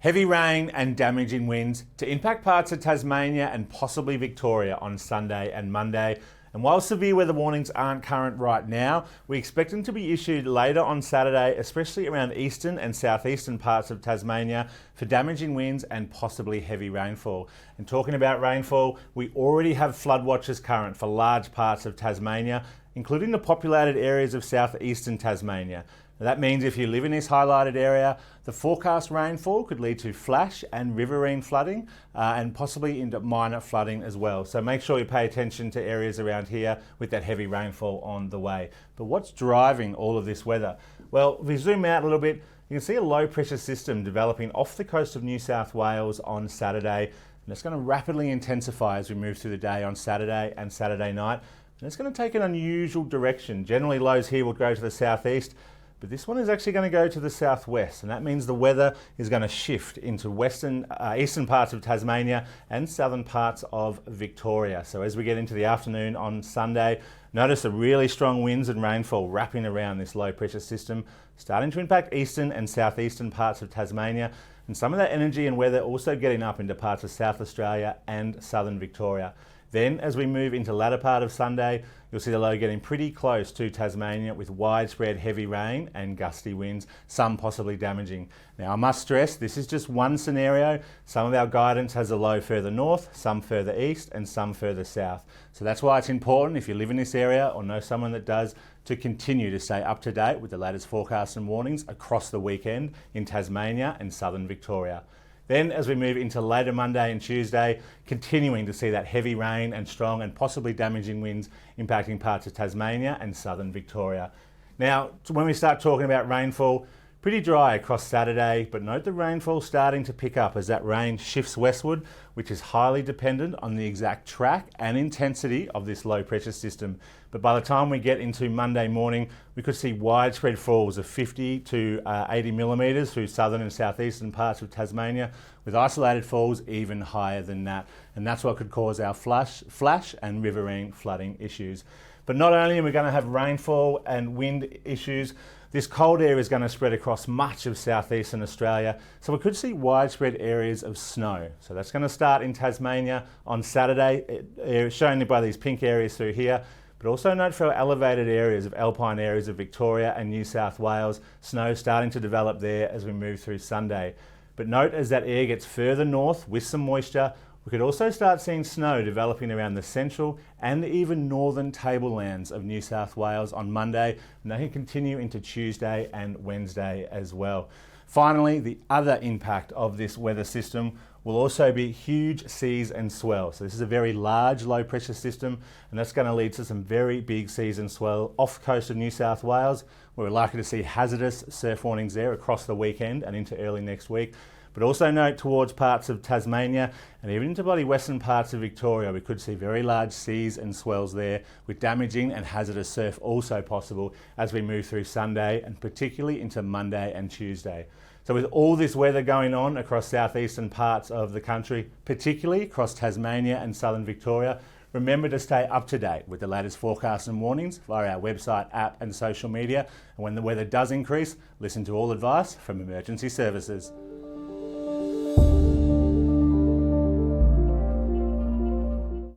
Heavy rain and damaging winds to impact parts of Tasmania and possibly Victoria on Sunday and Monday. And while severe weather warnings aren't current right now, we expect them to be issued later on Saturday, especially around eastern and southeastern parts of Tasmania for damaging winds and possibly heavy rainfall. And talking about rainfall, we already have flood watches current for large parts of Tasmania, including the populated areas of southeastern Tasmania. That means if you live in this highlighted area, the forecast rainfall could lead to flash and riverine flooding and possibly into minor flooding as well. So make sure you pay attention to areas around here with that heavy rainfall on the way. But what's driving all of this weather? Well, if we zoom out a little bit, you can see a low pressure system developing off the coast of New South Wales on Saturday. And it's going to rapidly intensify as we move through the day on Saturday and Saturday night. And it's going to take an unusual direction. Generally, lows here will go to the southeast. But this one is actually going to go to the southwest, and that means the weather is going to shift into eastern parts of Tasmania and southern parts of Victoria. So as we get into the afternoon on Sunday, notice the really strong winds and rainfall wrapping around this low pressure system, starting to impact eastern and southeastern parts of Tasmania, and some of that energy and weather also getting up into parts of South Australia and southern Victoria. Then, as we move into the latter part of Sunday, you'll see the low getting pretty close to Tasmania with widespread heavy rain and gusty winds, some possibly damaging. Now, I must stress, this is just one scenario. Some of our guidance has a low further north, some further east, and some further south. So that's why it's important, if you live in this area or know someone that does, to continue to stay up to date with the latest forecasts and warnings across the weekend in Tasmania and southern Victoria. Then as we move into later Monday and Tuesday, continuing to see that heavy rain and strong and possibly damaging winds impacting parts of Tasmania and southern Victoria. Now, when we start talking about rainfall, pretty dry across Saturday, but note the rainfall starting to pick up as that rain shifts westward, which is highly dependent on the exact track and intensity of this low pressure system. But by the time we get into Monday morning, we could see widespread falls of 50 to 80 millimetres through southern and southeastern parts of Tasmania, with isolated falls even higher than that. And that's what could cause our flash and riverine flooding issues. But not only are we going to have rainfall and wind issues, this cold air is going to spread across much of southeastern Australia, so we could see widespread areas of snow. So that's going to start in Tasmania on Saturday, shown by these pink areas through here. But also note for our elevated areas of alpine areas of Victoria and New South Wales, snow starting to develop there as we move through Sunday. But note as that air gets further north with some moisture, we could also start seeing snow developing around the central and even northern tablelands of New South Wales on Monday, and they can continue into Tuesday and Wednesday as well. Finally, the other impact of this weather system will also be huge seas and swell. So this is a very large low pressure system, and that's going to lead to some very big seas and swell off the coast of New South Wales, where we're likely to see hazardous surf warnings there across the weekend and into early next week. But also note towards parts of Tasmania and even into bloody western parts of Victoria, we could see very large seas and swells there, with damaging and hazardous surf also possible as we move through Sunday and particularly into Monday and Tuesday. So with all this weather going on across southeastern parts of the country, particularly across Tasmania and southern Victoria, remember to stay up to date with the latest forecasts and warnings via our website, app and social media. And when the weather does increase, listen to all advice from emergency services.